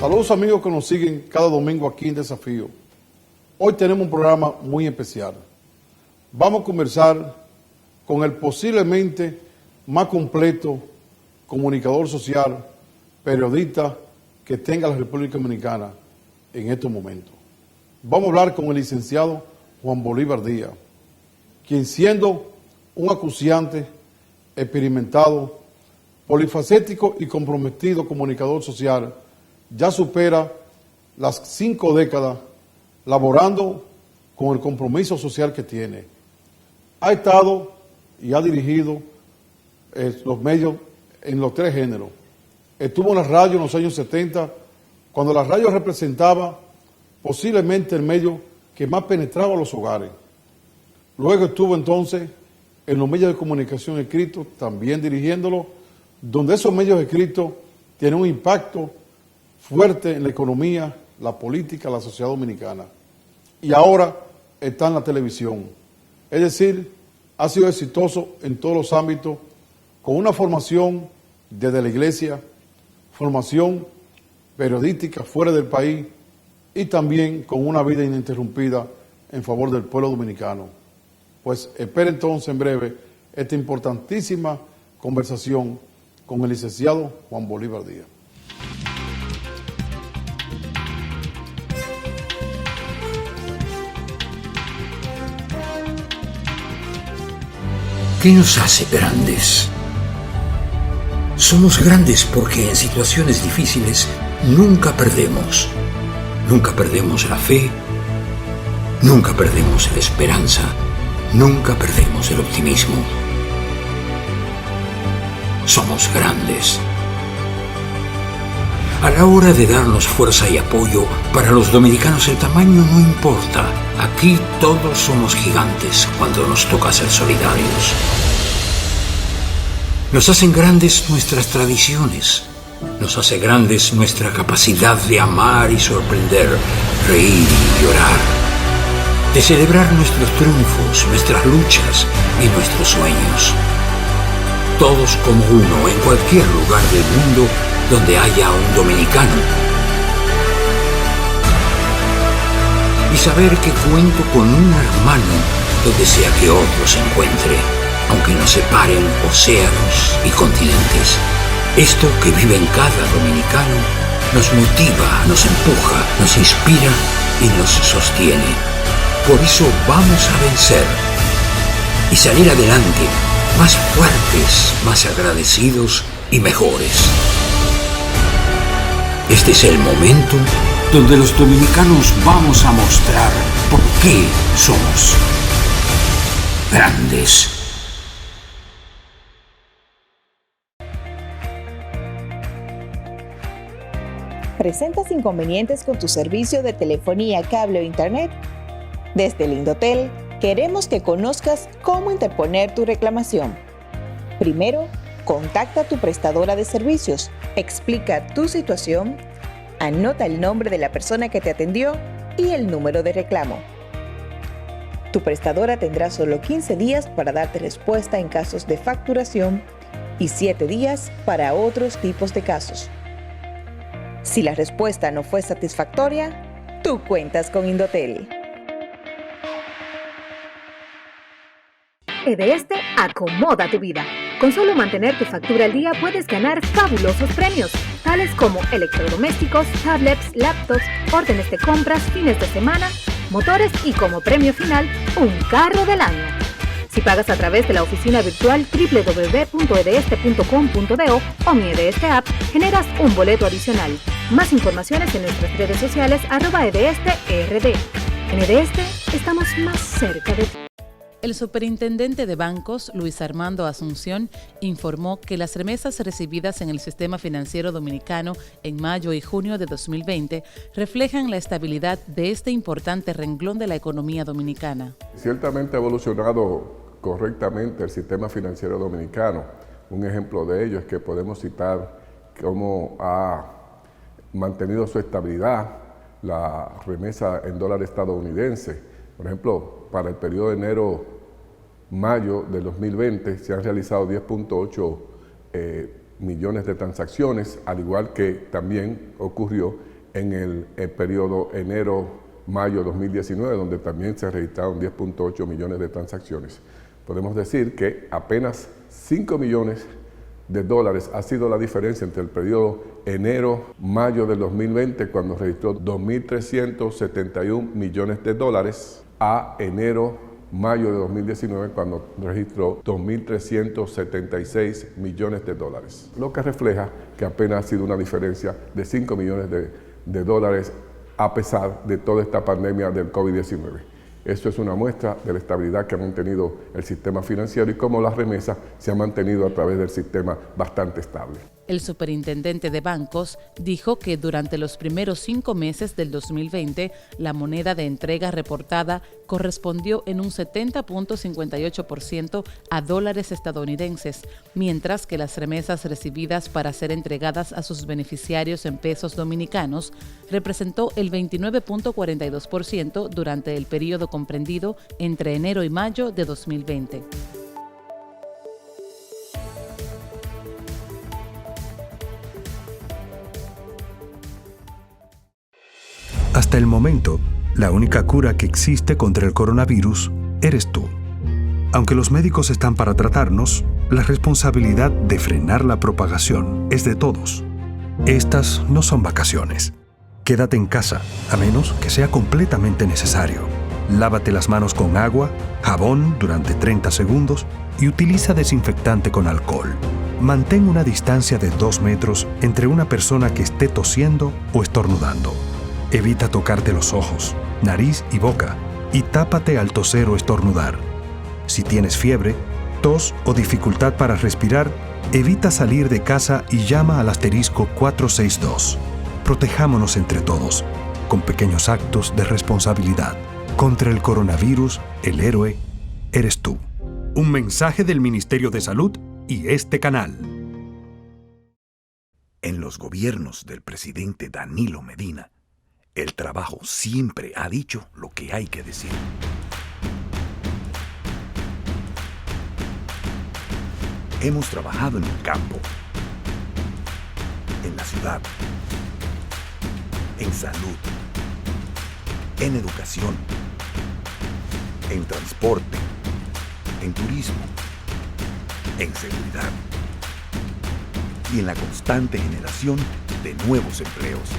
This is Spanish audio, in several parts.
Saludos amigos que nos siguen cada domingo aquí en Desafío. Hoy tenemos un programa muy especial. Vamos a conversar con el posiblemente más completo comunicador social, periodista que tenga la República Dominicana en estos momentos. Vamos a hablar con el licenciado Juan Bolívar Díaz, quien siendo un acuciante, experimentado, polifacético y comprometido comunicador social, ya supera las 5 décadas laborando con el compromiso social que tiene. Ha estado y ha dirigido los medios en los 3 géneros. Estuvo en la radio en los años 70, cuando la radio representaba posiblemente el medio que más penetraba los hogares. Luego estuvo entonces en los medios de comunicación escritos, también dirigiéndolo, donde esos medios escritos tienen un impacto fuerte en la economía, la política, la sociedad dominicana. Y ahora está en la televisión. Es decir, ha sido exitoso en todos los ámbitos, con una formación desde la iglesia, formación periodística fuera del país y también con una vida ininterrumpida en favor del pueblo dominicano. Pues espere entonces en breve esta importantísima conversación con el licenciado Juan Bolívar Díaz. ¿Qué nos hace grandes? Somos grandes porque en situaciones difíciles nunca perdemos. Nunca perdemos la fe, nunca perdemos la esperanza, nunca perdemos el optimismo. Somos grandes. A la hora de darnos fuerza y apoyo, para los dominicanos el tamaño no importa. Aquí todos somos gigantes cuando nos toca ser solidarios. Nos hacen grandes nuestras tradiciones. Nos hace grandes nuestra capacidad de amar y sorprender, reír y llorar. De celebrar nuestros triunfos, nuestras luchas y nuestros sueños. Todos como uno en cualquier lugar del mundo donde haya un dominicano. Y saber que cuento con un hermano donde sea que otro se encuentre, aunque nos separen océanos y continentes. Esto que vive en cada dominicano nos motiva, nos empuja, nos inspira y nos sostiene. Por eso vamos a vencer y salir adelante, más fuertes, más agradecidos y mejores. Este es el momento donde los dominicanos vamos a mostrar por qué somos grandes. ¿Presentas inconvenientes con tu servicio de telefonía, cable o internet? Desde el Indotel queremos que conozcas cómo interponer tu reclamación. Primero, contacta a tu prestadora de servicios, explica tu situación, anota el nombre de la persona que te atendió y el número de reclamo. Tu prestadora tendrá solo 15 días para darte respuesta en casos de facturación y 7 días para otros tipos de casos. Si la respuesta no fue satisfactoria, tú cuentas con Indotel. EDESTE acomoda tu vida. Con solo mantener tu factura al día puedes ganar fabulosos premios, tales como electrodomésticos, tablets, laptops, órdenes de compras, fines de semana, motores y como premio final, un carro del año. Si pagas a través de la oficina virtual www.edeste.com.do o mi EDESTE app, generas un boleto adicional. Más informaciones en nuestras redes sociales @EDESTERD. En EDESTE estamos más cerca de ti. El superintendente de bancos, Luis Armando Asunción, informó que las remesas recibidas en el sistema financiero dominicano en mayo y junio de 2020 reflejan la estabilidad de este importante renglón de la economía dominicana. Ciertamente ha evolucionado correctamente el sistema financiero dominicano. Un ejemplo de ello es que podemos citar cómo ha mantenido su estabilidad la remesa en dólar estadounidense. Por ejemplo, para el periodo de enero-mayo del 2020 se han realizado 10.8 millones de transacciones, al igual que también ocurrió en el periodo enero-mayo 2019, donde también se registraron 10.8 millones de transacciones. Podemos decir que apenas 5 millones de dólares ha sido la diferencia entre el periodo enero-mayo del 2020, cuando registró 2.371 millones de dólares, a enero-mayo de 2019, cuando registró 2.376 millones de dólares. Lo que refleja que apenas ha sido una diferencia de 5 millones de dólares a pesar de toda esta pandemia del COVID-19. Esto es una muestra de la estabilidad que ha mantenido el sistema financiero y cómo las remesas se han mantenido a través del sistema bastante estable. El superintendente de bancos dijo que durante los primeros 5 meses del 2020, la moneda de entrega reportada correspondió en un 70.58% a dólares estadounidenses, mientras que las remesas recibidas para ser entregadas a sus beneficiarios en pesos dominicanos representó el 29.42% durante el periodo comprendido entre enero y mayo de 2020. Hasta el momento, la única cura que existe contra el coronavirus eres tú. Aunque los médicos están para tratarnos, la responsabilidad de frenar la propagación es de todos. Estas no son vacaciones. Quédate en casa, a menos que sea completamente necesario. Lávate las manos con agua, jabón durante 30 segundos y utiliza desinfectante con alcohol. Mantén una distancia de 2 metros entre una persona que esté tosiendo o estornudando. Evita tocarte los ojos, nariz y boca y tápate al toser o estornudar. Si tienes fiebre, tos o dificultad para respirar, evita salir de casa y llama al asterisco 462. Protejámonos entre todos, con pequeños actos de responsabilidad. Contra el coronavirus, el héroe eres tú. Un mensaje del Ministerio de Salud y este canal. En los gobiernos del presidente Danilo Medina, el trabajo siempre ha dicho lo que hay que decir. Hemos trabajado en el campo, en la ciudad, en salud, en educación, en transporte, en turismo, en seguridad y en la constante generación de nuevos empleos.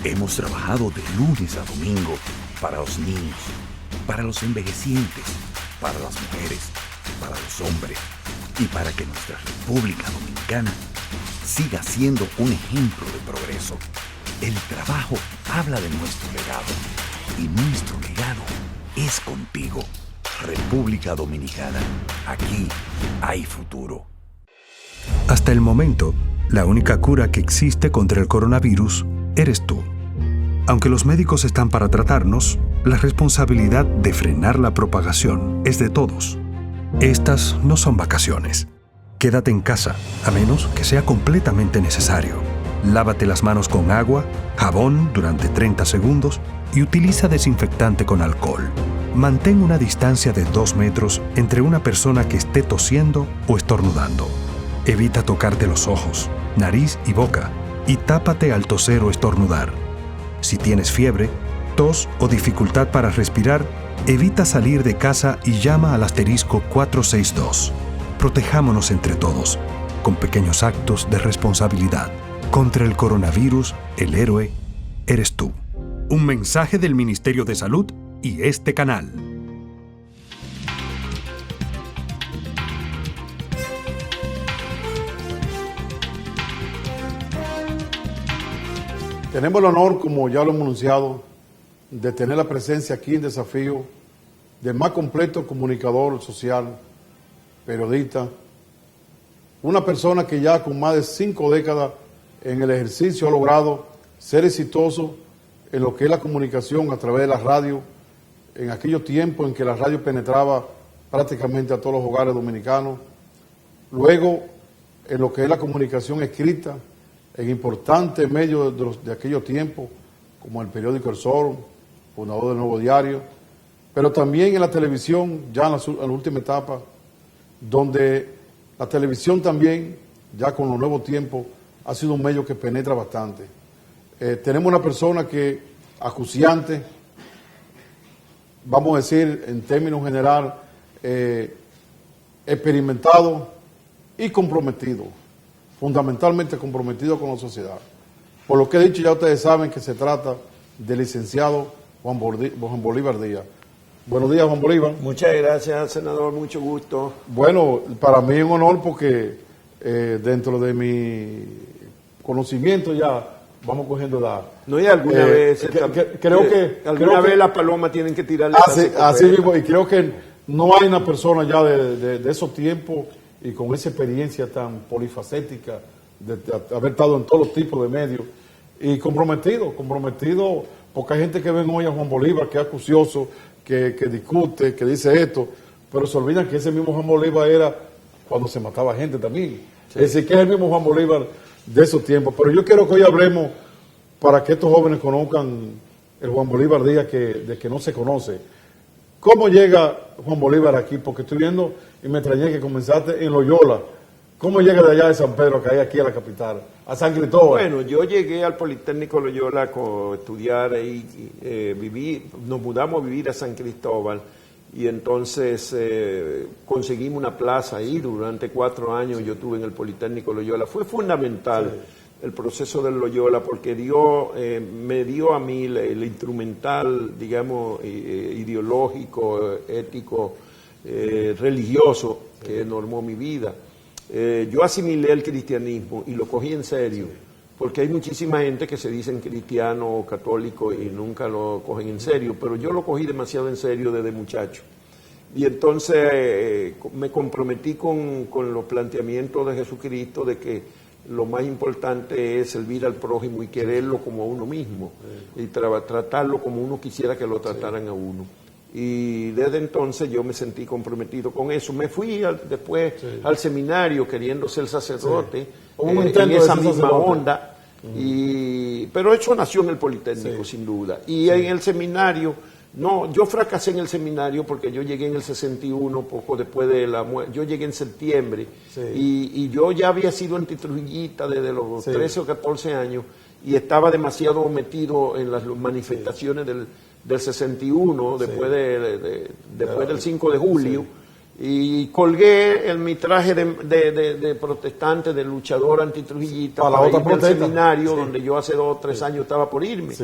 Hemos trabajado de lunes a domingo para los niños, para los envejecientes, para las mujeres, para los hombres y para que nuestra República Dominicana siga siendo un ejemplo de progreso. El trabajo habla de nuestro legado y nuestro legado es contigo. República Dominicana, aquí hay futuro. Hasta el momento, la única cura que existe contra el coronavirus eres tú. Aunque los médicos están para tratarnos, la responsabilidad de frenar la propagación es de todos. Estas no son vacaciones. Quédate en casa, a menos que sea completamente necesario. Lávate las manos con agua, jabón durante 30 segundos y utiliza desinfectante con alcohol. Mantén una distancia de 2 metros entre una persona que esté tosiendo o estornudando. Evita tocarte los ojos, nariz y boca y tápate al toser o estornudar. Si tienes fiebre, tos o dificultad para respirar, evita salir de casa y llama al asterisco 462. Protejámonos entre todos, con pequeños actos de responsabilidad. Contra el coronavirus, el héroe eres tú. Un mensaje del Ministerio de Salud y este canal. Tenemos el honor, como ya lo hemos anunciado, de tener la presencia aquí en Desafío del más completo comunicador social, periodista, una persona que ya con más de 5 décadas en el ejercicio ha logrado ser exitoso en lo que es la comunicación a través de la radio, en aquellos tiempos en que la radio penetraba prácticamente a todos los hogares dominicanos, luego en lo que es la comunicación escrita, en importantes medios de aquellos tiempos, como el periódico El Sol, fundador del Nuevo Diario, pero también en la televisión, ya en la última etapa, donde la televisión también, ya con los nuevos tiempos, ha sido un medio que penetra bastante. Tenemos una persona que, acuciante, vamos a decir en términos general, experimentado y comprometido, fundamentalmente comprometido con la sociedad. Por lo que he dicho, ya ustedes saben que se trata del licenciado Juan Bolívar Díaz. Buenos días, Juan Bolívar. Muchas gracias, senador, mucho gusto. Bueno, para mí es un honor porque dentro de mi conocimiento ya vamos cogiendo edad. No, y alguna vez... Creo que alguna vez las palomas tienen que tirarle... Así mismo, y creo que no hay una persona ya de esos tiempos y con esa experiencia tan polifacética de haber estado en todos los tipos de medios y comprometido, porque hay gente que ven hoy a Juan Bolívar que es acucioso, que discute, que dice esto, pero se olvidan que ese mismo Juan Bolívar era cuando se mataba gente también. Sí. Es decir, que es el mismo Juan Bolívar de esos tiempos. Pero yo quiero que hoy hablemos para que estos jóvenes conozcan el Juan Bolívar Díaz de que no se conoce. ¿Cómo llega Juan Bolívar aquí? Porque estoy viendo y me extrañé que comenzaste en Loyola. ¿Cómo llega de allá de San Pedro, que hay aquí a la capital, a San Cristóbal? Bueno, yo llegué al Politécnico Loyola a estudiar ahí, nos mudamos a vivir a San Cristóbal y entonces conseguimos una plaza ahí. Durante 4 años yo estuve en el Politécnico Loyola. Fue fundamental el proceso del Loyola porque me dio a mí el instrumental, digamos, ideológico, ético, religioso que normó mi vida. Yo asimilé el cristianismo y lo cogí en serio, porque hay muchísima gente que se dicen cristiano o católico y nunca lo cogen en serio, pero yo lo cogí demasiado en serio desde muchacho. Y entonces me comprometí con los planteamientos de Jesucristo de que lo más importante es servir al prójimo y quererlo como a uno mismo, y tratarlo como uno quisiera que lo trataran a uno. Y desde entonces yo me sentí comprometido con eso. Me fui después al seminario queriendo ser sacerdote, en esa misma onda. Pero eso nació en el Politécnico, sin duda. Y en el seminario, yo fracasé en el seminario porque yo llegué en el 61, poco después de la muerte. Yo llegué en septiembre y yo ya había sido antitrujillista desde los 13 o 14 años y estaba demasiado metido en las manifestaciones del 61, después del 5 de julio, y colgué en mi traje de protestante, de luchador antitrujillista, para irme al seminario donde yo hace 2 o 3 años estaba por irme.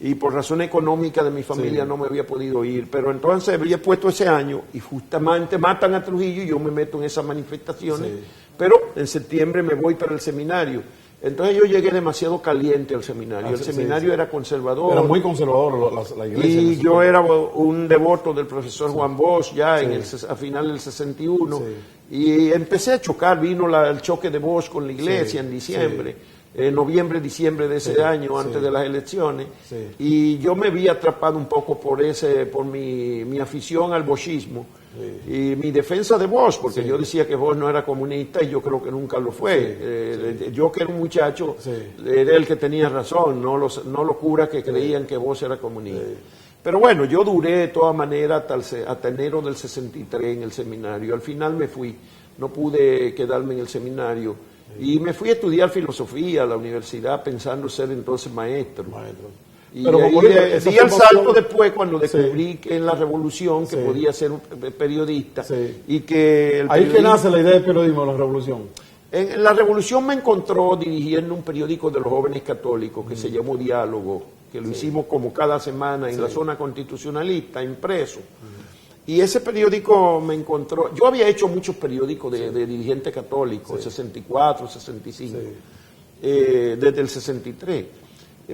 Y por razón económica de mi familia no me había podido ir, pero entonces había puesto ese año y justamente matan a Trujillo y yo me meto en esas manifestaciones, pero en septiembre me voy para el seminario. Entonces yo llegué demasiado caliente al seminario. El seminario era conservador. Era muy conservador la iglesia. Y yo era un devoto del profesor Juan Bosch ya a final del 61. Y empecé a chocar. Vino el choque de Bosch con la iglesia en diciembre. Noviembre, diciembre de ese año, antes de las elecciones. Y yo me vi atrapado un poco por mi afición al boschismo. Y mi defensa de Bosch, porque yo decía que Bosch no era comunista y yo creo que nunca lo fue. Yo que era un muchacho, era el que tenía razón, no los curas que creían que Bosch era comunista. Pero bueno, yo duré de todas maneras hasta enero del 63 en el seminario. Al final me fui, no pude quedarme en el seminario. Y me fui a estudiar filosofía a la universidad pensando ser entonces maestro. Y pero di el salto después cuando descubrí que en la revolución que podía ser un periodista y que ahí que nace la idea del periodismo, la revolución. En la revolución me encontró dirigiendo un periódico de los jóvenes católicos que se llamó Diálogo, que lo hicimos como cada semana en la zona constitucionalista, impreso. Y ese periódico me encontró, yo había hecho muchos periódicos de dirigente católico, 64, 65, desde el 63.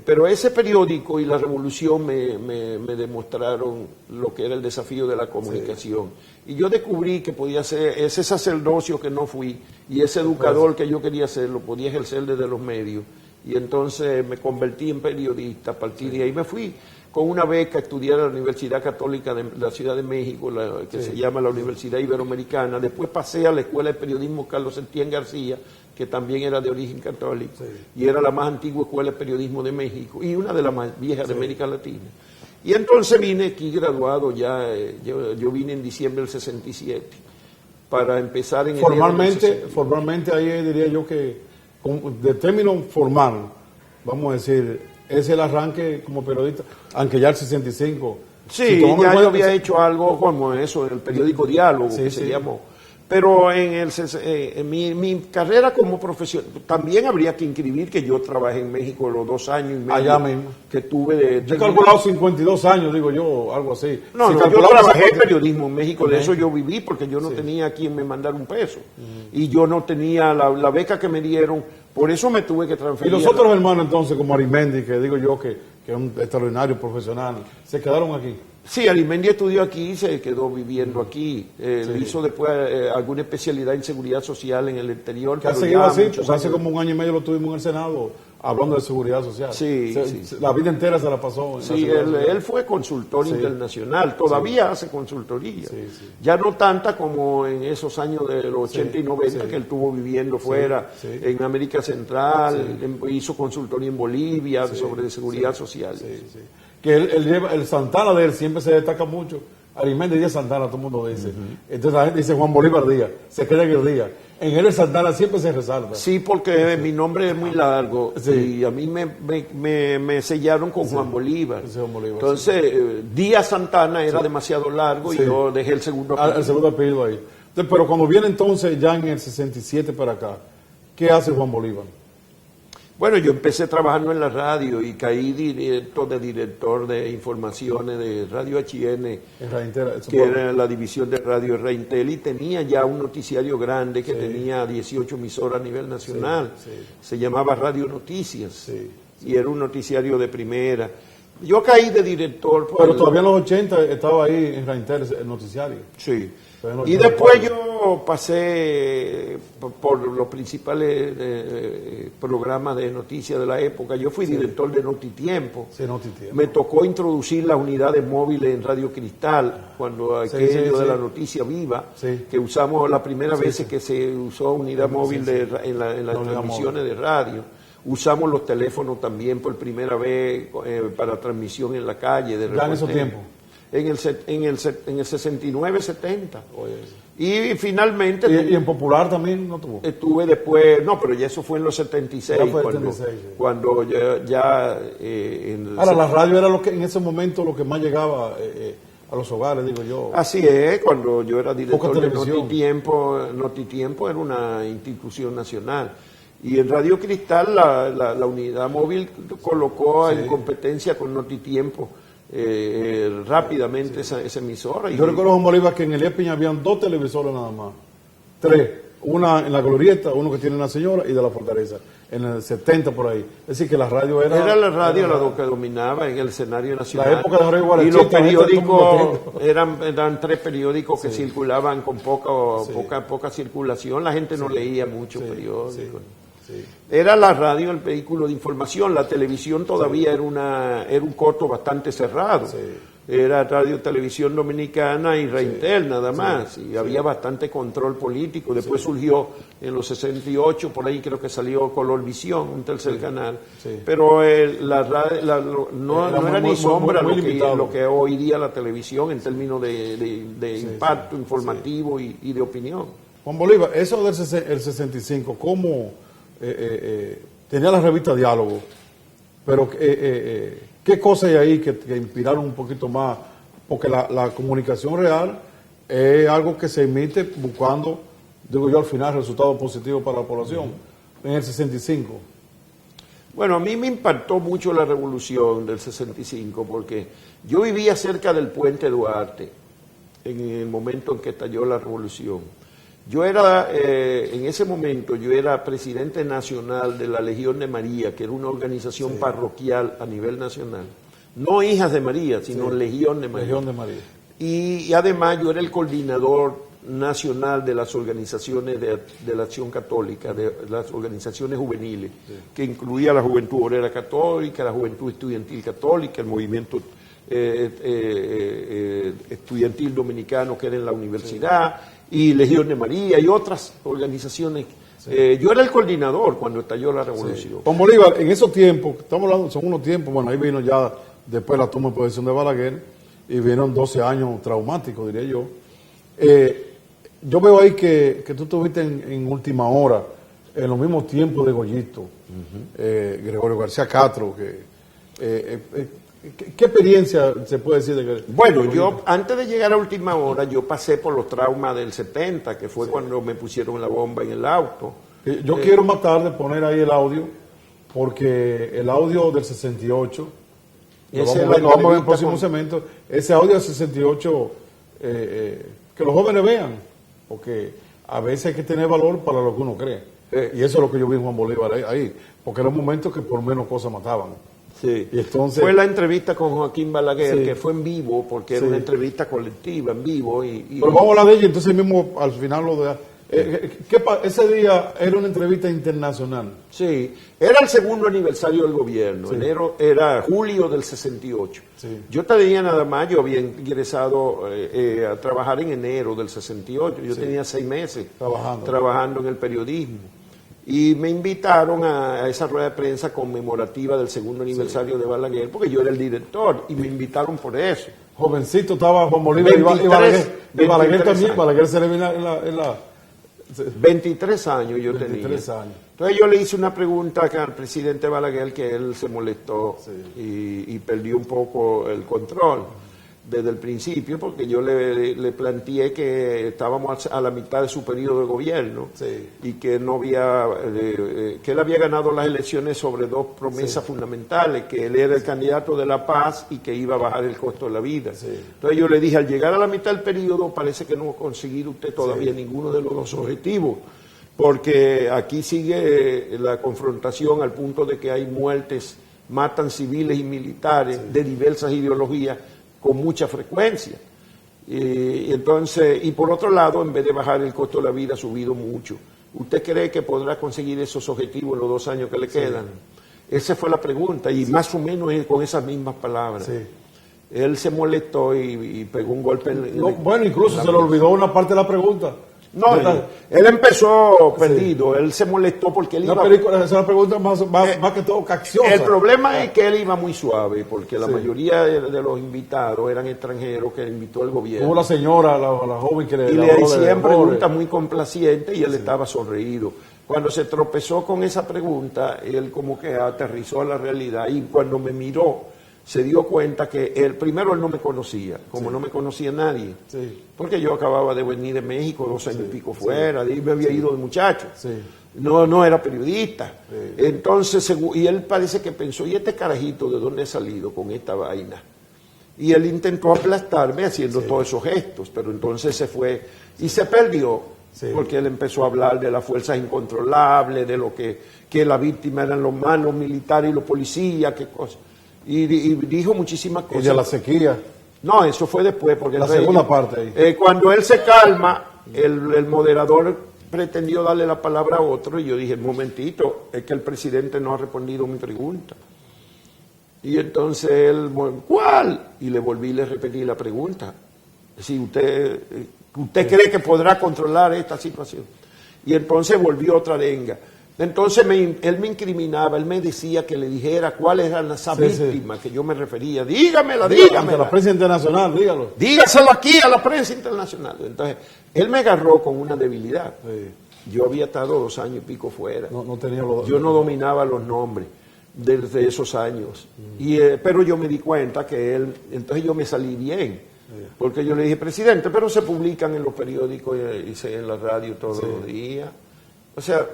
Pero ese periódico y la revolución me demostraron lo que era el desafío de la comunicación. Y yo descubrí que podía ser ese sacerdocio que no fui y ese educador que yo quería ser, lo podía ejercer desde los medios. Y entonces me convertí en periodista. A partir de ahí me fui con una beca a estudiar a la Universidad Católica de la Ciudad de México, que se llama la Universidad Iberoamericana. Después pasé a la Escuela de Periodismo Carlos Septién García, que también era de origen católico, y era la más antigua escuela de periodismo de México, y una de las más viejas de América Latina. Y entonces vine aquí graduado ya, yo vine en diciembre del 67, para empezar en formalmente ahí diría yo que de término formal, vamos a decir, es el arranque como periodista, aunque ya el 65. Sí, tomamos ya en yo cuenta había que- hecho algo como eso, en el periódico Diálogo, Sí, que sí. se llamó. Pero en mi carrera como profesional, también habría que inscribir que yo trabajé en México los 2 años y medio Allá mismo. que tuve de... Yo he calculado 52 años, digo yo, algo así. No, Si no, yo calculamos trabajé esa- en periodismo en México, de En eso México. yo viví porque yo no tenía quien me mandara un peso. Y yo no tenía la beca que me dieron, por eso me tuve que Y transferir. los otros hermanos entonces, como Arimendi, que digo yo que es un extraordinario profesional, se quedaron aquí. Sí, Arimendi estudió aquí y se quedó viviendo aquí. Hizo después alguna especialidad en seguridad social en el exterior. Que pero ha ya seguido así, muchos pues hace años. como un año y medio lo tuvimos en el Senado hablando de seguridad social. Sí, sí. La vida entera se la pasó. en la Sí, seguridad social. él fue consultor Sí. internacional, todavía hace consultoría. Sí, sí. Ya no tanta como en esos años de los 80 y 90 sí. que él estuvo viviendo fuera, sí. en América Central, hizo consultoría en Bolivia sobre seguridad social. Sí, sí. Que él lleva, el Santana de él siempre se destaca mucho. Arimendi Díaz Santana, todo el mundo dice. Entonces la gente dice Juan Bolívar Díaz, se queda en el día. En él el Santana siempre se resalta. Sí, porque mi nombre es muy largo Sí. y a mí me sellaron con Juan Bolívar. Sí, Juan Bolívar, Entonces, Díaz Santana era demasiado largo Sí. y yo dejé el segundo El apellido. segundo apellido ahí. Entonces, pero cuando viene entonces ya en el 67 para acá, ¿qué hace Juan Bolívar? Bueno, yo empecé trabajando en la radio y caí director de informaciones de Radio HN, En Reintegra, eso que fue- era la división de Radio Reintel, y tenía ya un noticiario grande que tenía 18 emisoras a nivel nacional. Sí, sí. Se llamaba Radio Noticias Sí, y era un noticiario de primera. Yo caí de director. Pero todavía en los 80 estaba ahí en Reinter el noticiario. Sí. Pero no Y estaba después claro. yo pasé por los principales programas de noticias de la época. Yo fui director de Notitiempo. Sí, Notitiempo. Me tocó introducir las unidades móviles en Radio Cristal, cuando aquello sí, de sí. la noticia viva, Sí. que usamos la primera vez sí. que se usó unidad móvil en las La unidad transmisiones de radio. Usamos los teléfonos también por primera vez para transmisión en la calle. De Ya en esos reportero. tiempos. En el 69-70. Y finalmente Y en Popular también no tuvo. estuve después, no, pero ya eso fue en los 76, Ya fue cuando, 76, sí. cuando ya en el Ahora, la radio era lo que en ese momento lo que más llegaba a los hogares, digo yo. Así es, cuando yo era director Poca de televisión. Notitiempo era una institución nacional. Y en Radio Cristal la unidad móvil colocó en competencia con Notitiempo rápidamente esa emisora. Y Yo recuerdo, Juan Bolívar, que en el Piña habían 2 televisores nada más. 3. Una en la Glorieta, uno que tiene la señora, y de la Fortaleza. En el 70 por ahí. Es decir, que la radio era... Era la radio la que dominaba en el escenario nacional. La época de Jorge y Guarachita, los periódicos todo el mundo eran 3 periódicos que circulaban con poca circulación. La gente no leía mucho periódicos. Sí. Era la radio el vehículo de información. La televisión todavía era un corto bastante cerrado. Era Radio Televisión Dominicana y Reintel nada más. Y había bastante control político. Después surgió en los 68, por ahí creo que salió Color Visión, un tercer canal. Sí. Pero no era ni muy sombra muy lo limitado. que hoy día la televisión en términos de impacto informativo y de opinión. Juan Bolívar, eso del el 65, ¿cómo tenía la revista Diálogo? Pero ¿qué cosas hay ahí que inspiraron un poquito más? Porque la comunicación real es algo que se emite buscando, digo yo, al final resultados positivos para la población. En el 65. Bueno, a mí me impactó mucho la revolución del 65 porque yo vivía cerca del puente Duarte en el momento en que estalló la revolución. Yo era, en ese momento, yo era presidente nacional de la Legión de María, que era una organización parroquial a nivel nacional. No Hijas de María, sino Legión de María. Legión de María. Y además yo era el coordinador nacional de las organizaciones de la Acción Católica, de las organizaciones juveniles, que incluía la Juventud Obrera Católica, la Juventud Estudiantil Católica, el movimiento estudiantil dominicano que era en la universidad, y Legión de María y otras organizaciones. Yo era el coordinador cuando estalló la revolución. Juan Bolívar, en esos tiempos, estamos hablando, son unos tiempos, bueno, ahí vino ya después la toma de posesión de Balaguer, y vieron 12 años traumáticos, diría yo. Yo veo ahí que tú estuviste en última hora en los mismos tiempos de Goyito, Gregorio García Castro, ¿qué experiencia se puede decir de Goyito? Bueno, yo antes de llegar a última hora, yo pasé por los traumas del 70, que fue cuando me pusieron la bomba en el auto. Yo quiero más tarde poner ahí el audio, porque el audio del 68, lo vamos a ver en el próximo segmento, ese audio del 68, que los jóvenes vean, porque a veces hay que tener valor para lo que uno cree. Y eso es lo que yo vi en Juan Bolívar ahí, porque eran momentos que por menos cosas mataban. Sí. Y entonces, fue la entrevista con Joaquín Balaguer, que fue en vivo, porque era una entrevista colectiva en vivo. Pero vamos a hablar de ella, entonces mismo al final lo de... ese día era una entrevista internacional. Sí, era el segundo aniversario del gobierno, era julio del 68. Sí. Yo tenía nada más, yo había ingresado a trabajar en enero del 68, yo tenía 6 meses trabajando en el periodismo. Y me invitaron a esa rueda de prensa conmemorativa del segundo aniversario de Balaguer, porque yo era el director, y me invitaron por eso. Jovencito estaba Juan Bolívar y Balaguer también, Balaguer se le vino en la 23 años yo 23 tenía. Años. Entonces yo le hice una pregunta al presidente Balaguer, que él se molestó y perdió un poco el control desde el principio, porque yo le planteé que estábamos a la mitad de su periodo de gobierno y que no había que él había ganado las elecciones sobre 2 promesas fundamentales, que él era el candidato de la paz y que iba a bajar el costo de la vida. Entonces yo le dije, al llegar a la mitad del periodo parece que no ha conseguido usted todavía ninguno de los 2 objetivos, porque aquí sigue la confrontación al punto de que hay muertes, matan civiles y militares de diversas ideologías con mucha frecuencia. Y entonces, y por otro lado, en vez de bajar el costo de la vida, ha subido mucho. ¿Usted cree que podrá conseguir esos objetivos en los 2 años que le quedan? Esa fue la pregunta, y más o menos con esas mismas palabras. Él se molestó y pegó un golpe bueno, incluso se le olvidó una parte de la pregunta. No, él empezó perdido, él se molestó porque él iba... Esa es una pregunta más que todo cacciosa. El problema es que él iba muy suave, porque la mayoría de los invitados eran extranjeros que invitó el gobierno. Como la señora, la joven que le hacían preguntas muy complacientes y él estaba sonreído. Cuando se tropezó con esa pregunta, él como que aterrizó a la realidad, y cuando me miró, se dio cuenta que primero él no me conocía, como no me conocía nadie, porque yo acababa de venir de México, 2 años y pico fuera, y me había ido de muchacho, no era periodista. Entonces, y él parece que pensó, ¿y este carajito de dónde ha salido con esta vaina? Y él intentó aplastarme haciendo todos esos gestos, pero entonces se fue y se perdió, porque él empezó a hablar de las fuerzas incontrolables, de lo que la víctima eran los malos militares y los policías, qué cosas. Y dijo muchísimas cosas. ¿Y de la sequía? No, eso fue después. Porque la segunda parte ahí. Cuando él se calma, el moderador pretendió darle la palabra a otro, y yo dije, un momentito, es que el presidente no ha respondido a mi pregunta. Y entonces él, ¿cuál? Y le volví y le repetí la pregunta. Si usted cree que podrá controlar esta situación. Y entonces volvió otra arenga. Entonces él me incriminaba, él me decía que le dijera cuáles eran esas víctimas que yo me refería. Dígamela. A la prensa internacional, dígalo. Dígaselo aquí a la prensa internacional. Entonces, él me agarró con una debilidad. Yo había estado 2 años y pico fuera. No tenía yo no dominaba los nombres desde esos años. Pero yo me di cuenta que entonces yo me salí bien. Porque yo le dije, presidente, pero se publican en los periódicos y en la radio todos los días. O sea,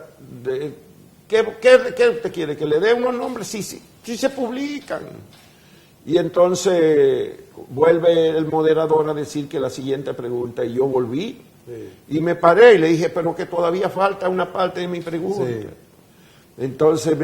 ¿qué usted quiere? ¿Que le dé unos nombres? Sí se publican. Y entonces vuelve el moderador a decir que la siguiente pregunta, y yo volví. Y me paré y le dije, pero que todavía falta una parte de mi pregunta. Entonces,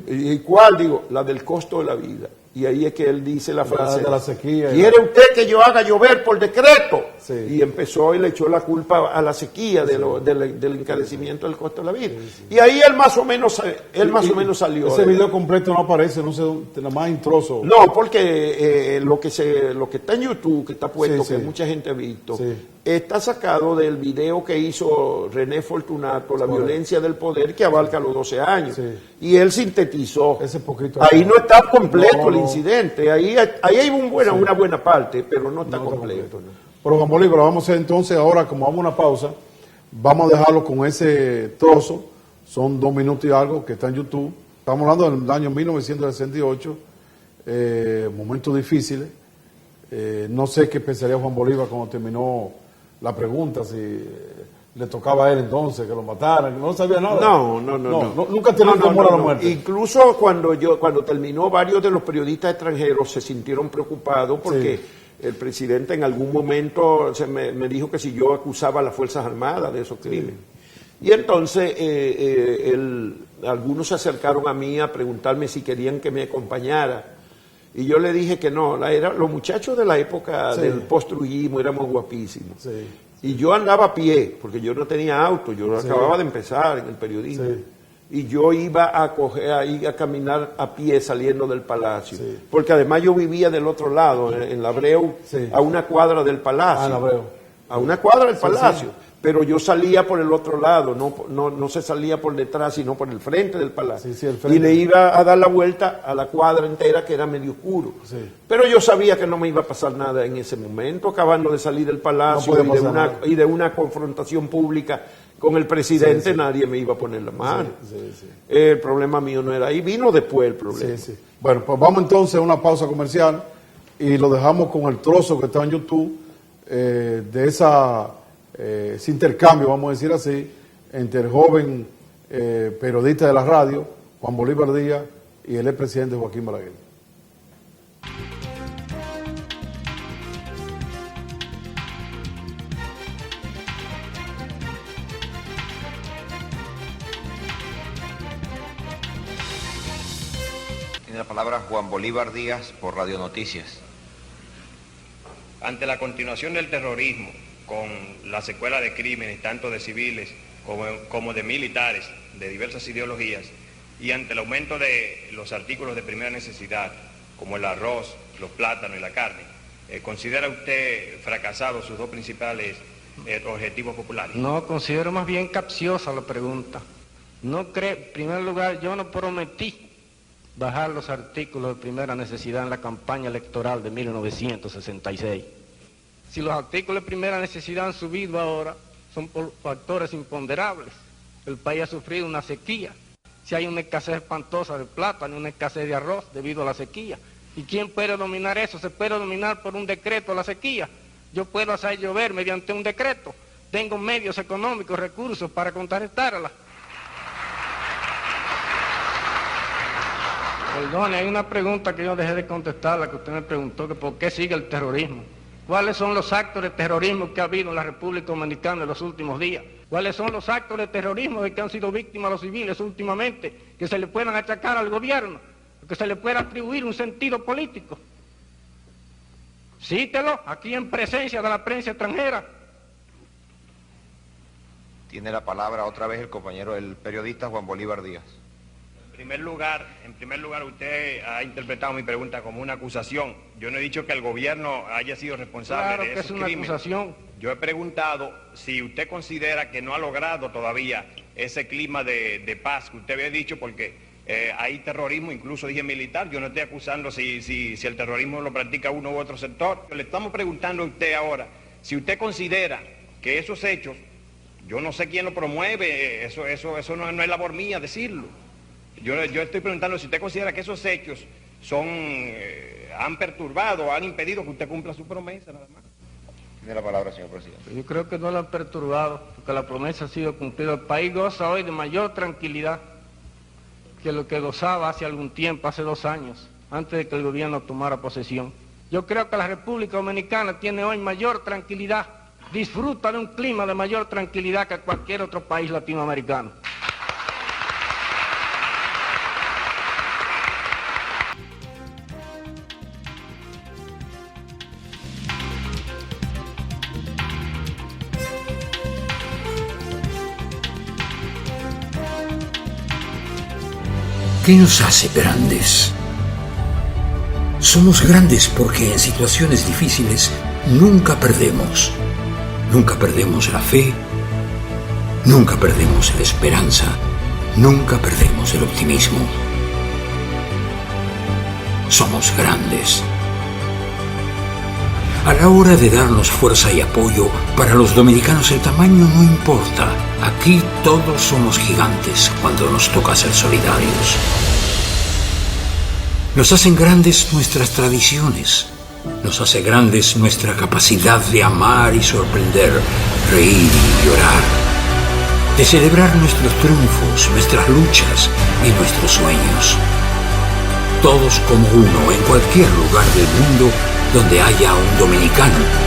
¿y cuál? Digo, la del costo de la vida. Y ahí es que él dice la frase, de la sequía, ¿quiere usted que yo haga llover por decreto? Y empezó y le echó la culpa a la sequía del encarecimiento del costo de la vida. Y ahí él más o menos salió. Ese video completo no aparece, no sé, nada más introso. No, porque lo que está en YouTube, que está puesto, que mucha gente ha visto, está sacado del video que hizo René Fortunato, La violencia del poder, que abarca los 12 años. Y él sintetizó. Ese poquito. Ahí no está completo el incidente. Ahí hay una buena parte, pero no está completo. Pero Juan Bolívar, vamos a hacer entonces ahora, como vamos a una pausa, vamos a dejarlo con ese trozo son 2 minutos y algo que está en YouTube. Estamos hablando del año 1968, momentos difíciles. No sé qué pensaría Juan Bolívar cuando terminó la pregunta, si le tocaba a él entonces que lo mataran, no sabía nada. No. Nunca tenía temor a la muerte. Incluso cuando terminó, varios de los periodistas extranjeros se sintieron preocupados porque el presidente en algún momento me dijo que si yo acusaba a las Fuerzas Armadas de esos crímenes. Y entonces algunos se acercaron a mí a preguntarme si querían que me acompañara. Y yo le dije que no, los muchachos de la época del post-trujillismo éramos guapísimos. Sí. Y yo andaba a pie, porque yo no tenía auto, yo acababa de empezar en el periodismo. Sí. Y yo iba a caminar a pie saliendo del palacio. Sí. Porque además yo vivía del otro lado, en la Abreu, a una cuadra del palacio. En la Abreu. A una cuadra del palacio. Sí. Pero yo salía por el otro lado, no se salía por detrás, sino por el frente del palacio. Y le iba a dar la vuelta a la cuadra entera, que era medio oscuro. Sí. Pero yo sabía que no me iba a pasar nada en ese momento, acabando de salir del palacio y de una confrontación pública con el presidente, nadie me iba a poner la mano. El problema mío no era ahí, vino después el problema. Bueno, pues vamos entonces a una pausa comercial y lo dejamos con el trozo que está en YouTube de ese intercambio, vamos a decir así, entre el joven periodista de la radio, Juan Bolívar Díaz, y el expresidente Joaquín Balaguer. Tiene la palabra Juan Bolívar Díaz por Radio Noticias. Ante la continuación del terrorismo, con la secuela de crímenes, tanto de civiles como de militares, de diversas ideologías, y ante el aumento de los artículos de primera necesidad, como el arroz, los plátanos y la carne, ¿considera usted fracasados sus dos principales objetivos populares? No, considero más bien capciosa la pregunta. No creo, en primer lugar, yo no prometí bajar los artículos de primera necesidad en la campaña electoral de 1966. Si los artículos de primera necesidad han subido ahora, son por factores imponderables. El país ha sufrido una sequía. Si hay una escasez espantosa de plátano, una escasez de arroz debido a la sequía. ¿Y quién puede dominar eso? Se puede dominar por un decreto la sequía. Yo puedo hacer llover mediante un decreto. Tengo medios económicos, recursos para contrarrestarla. Perdone, hay una pregunta que yo dejé de contestar, la que usted me preguntó, que por qué sigue el terrorismo. ¿Cuáles son los actos de terrorismo que ha habido en la República Dominicana en los últimos días? ¿Cuáles son los actos de terrorismo de que han sido víctimas los civiles últimamente, que se le puedan achacar al gobierno, que se le pueda atribuir un sentido político? Cítelo aquí en presencia de la prensa extranjera. Tiene la palabra otra vez el compañero, el periodista Juan Bolívar Díaz. En primer lugar, usted ha interpretado mi pregunta como una acusación. Yo no he dicho que el gobierno haya sido responsable de esos crímenes. Claro que es una acusación. Yo he preguntado si usted considera que no ha logrado todavía ese clima de paz que usted había dicho, porque hay terrorismo, incluso dije militar. Yo no estoy acusando si el terrorismo lo practica uno u otro sector. Le estamos preguntando a usted ahora si usted considera que esos hechos, yo no sé quién lo promueve, eso no es labor mía decirlo. Yo estoy preguntando si usted considera que esos hechos han perturbado, han impedido que usted cumpla su promesa, nada más. Tiene la palabra, señor presidente. Yo creo que no la han perturbado, porque la promesa ha sido cumplida. El país goza hoy de mayor tranquilidad que lo que gozaba hace algún tiempo, hace 2 años, antes de que el gobierno tomara posesión. Yo creo que la República Dominicana tiene hoy mayor tranquilidad, disfruta de un clima de mayor tranquilidad que cualquier otro país latinoamericano. ¿Qué nos hace grandes? Somos grandes porque en situaciones difíciles nunca perdemos. Nunca perdemos la fe, nunca perdemos la esperanza, nunca perdemos el optimismo. Somos grandes. A la hora de darnos fuerza y apoyo, para los dominicanos el tamaño no importa. Aquí todos somos gigantes cuando nos toca ser solidarios. Nos hacen grandes nuestras tradiciones. Nos hace grandes nuestra capacidad de amar y sorprender, reír y llorar. De celebrar nuestros triunfos, nuestras luchas y nuestros sueños. Todos como uno en cualquier lugar del mundo donde haya un dominicano.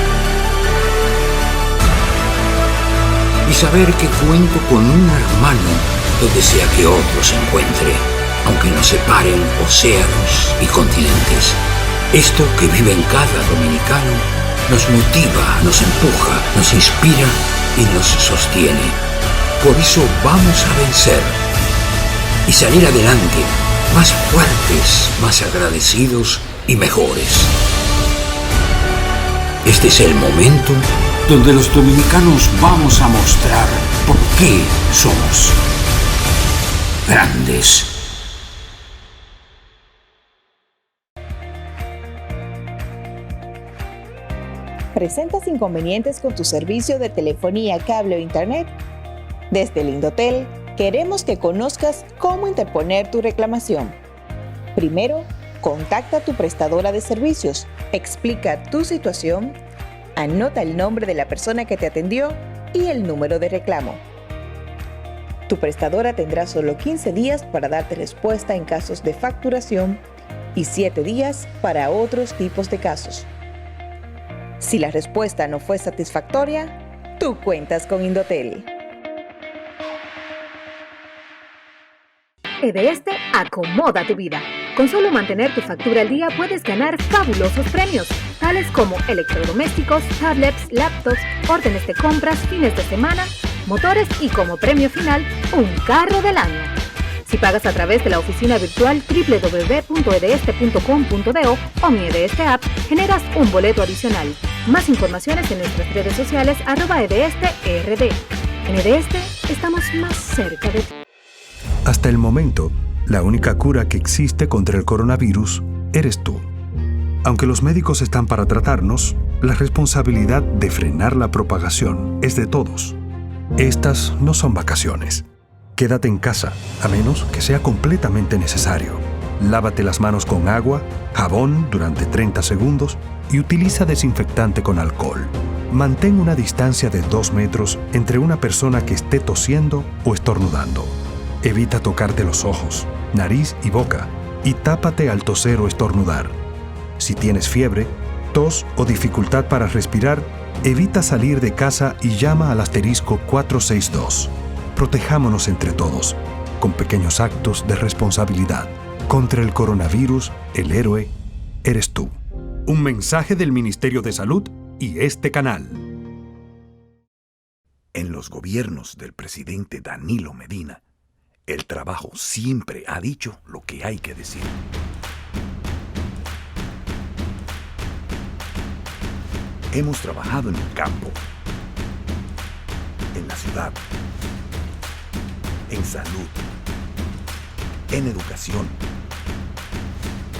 Y saber que cuento con un hermano donde sea que otro se encuentre, aunque nos separen océanos y continentes. Esto que vive en cada dominicano nos motiva, nos empuja, nos inspira y nos sostiene. Por eso vamos a vencer y salir adelante, más fuertes, más agradecidos y mejores. Este es el momento donde los dominicanos vamos a mostrar por qué somos grandes. ¿Presentas inconvenientes con tu servicio de telefonía, cable o internet? Desde el Indotel, queremos que conozcas cómo interponer tu reclamación. Primero, contacta a tu prestadora de servicios, explica tu situación, anota el nombre de la persona que te atendió y el número de reclamo. Tu prestadora tendrá solo 15 días para darte respuesta en casos de facturación y 7 días para otros tipos de casos. Si la respuesta no fue satisfactoria, tú cuentas con Indotel. EDESTE acomoda tu vida. Con solo mantener tu factura al día puedes ganar fabulosos premios, tales como electrodomésticos, tablets, laptops, órdenes de compras, fines de semana, motores y como premio final, un carro del año. Si pagas a través de la oficina virtual www.edeste.com.do o mi EDESTE app, generas un boleto adicional. Más informaciones en nuestras redes sociales @EDESTERD. En EDESTE estamos más cerca de ti. Hasta el momento, la única cura que existe contra el coronavirus eres tú. Aunque los médicos están para tratarnos, la responsabilidad de frenar la propagación es de todos. Estas no son vacaciones. Quédate en casa, a menos que sea completamente necesario. Lávate las manos con agua, jabón durante 30 segundos y utiliza desinfectante con alcohol. Mantén una distancia de 2 metros entre una persona que esté tosiendo o estornudando. Evita tocarte los ojos, nariz y boca y tápate al toser o estornudar. Si tienes fiebre, tos o dificultad para respirar, evita salir de casa y llama al asterisco 462. Protejámonos entre todos, con pequeños actos de responsabilidad. Contra el coronavirus, el héroe eres tú. Un mensaje del Ministerio de Salud y este canal. En los gobiernos del presidente Danilo Medina, el trabajo siempre ha dicho lo que hay que decir. Hemos trabajado en el campo, en la ciudad, en salud, en educación,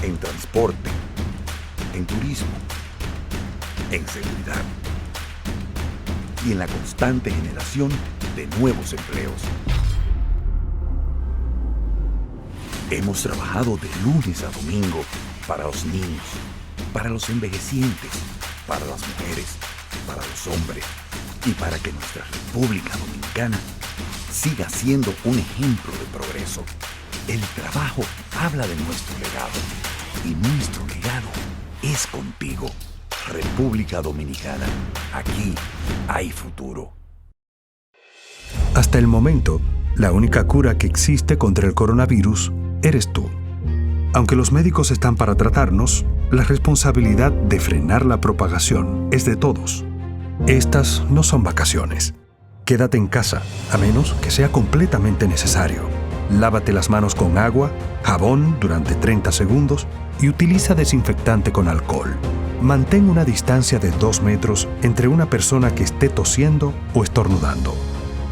en transporte, en turismo, en seguridad y en la constante generación de nuevos empleos. Hemos trabajado de lunes a domingo para los niños, para los envejecientes, para las mujeres, para los hombres y para que nuestra República Dominicana siga siendo un ejemplo de progreso. El trabajo habla de nuestro legado y nuestro legado es contigo. República Dominicana, aquí hay futuro. Hasta el momento, la única cura que existe contra el coronavirus eres tú. Aunque los médicos están para tratarnos, la responsabilidad de frenar la propagación es de todos. Estas no son vacaciones. Quédate en casa, a menos que sea completamente necesario. Lávate las manos con agua, jabón durante 30 segundos y utiliza desinfectante con alcohol. Mantén una distancia de 2 metros entre una persona que esté tosiendo o estornudando.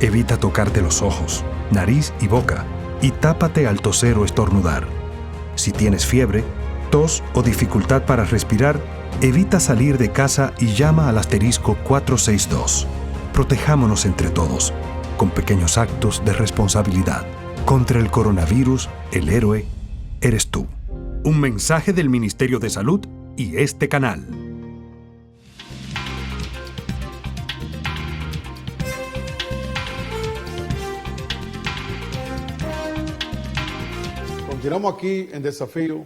Evita tocarte los ojos, nariz y boca y tápate al toser o estornudar. Si tienes fiebre, tos o dificultad para respirar, evita salir de casa y llama al asterisco 462. Protejámonos entre todos, con pequeños actos de responsabilidad. Contra el coronavirus, el héroe eres tú. Un mensaje del Ministerio de Salud y este canal. Continuamos aquí en Desafío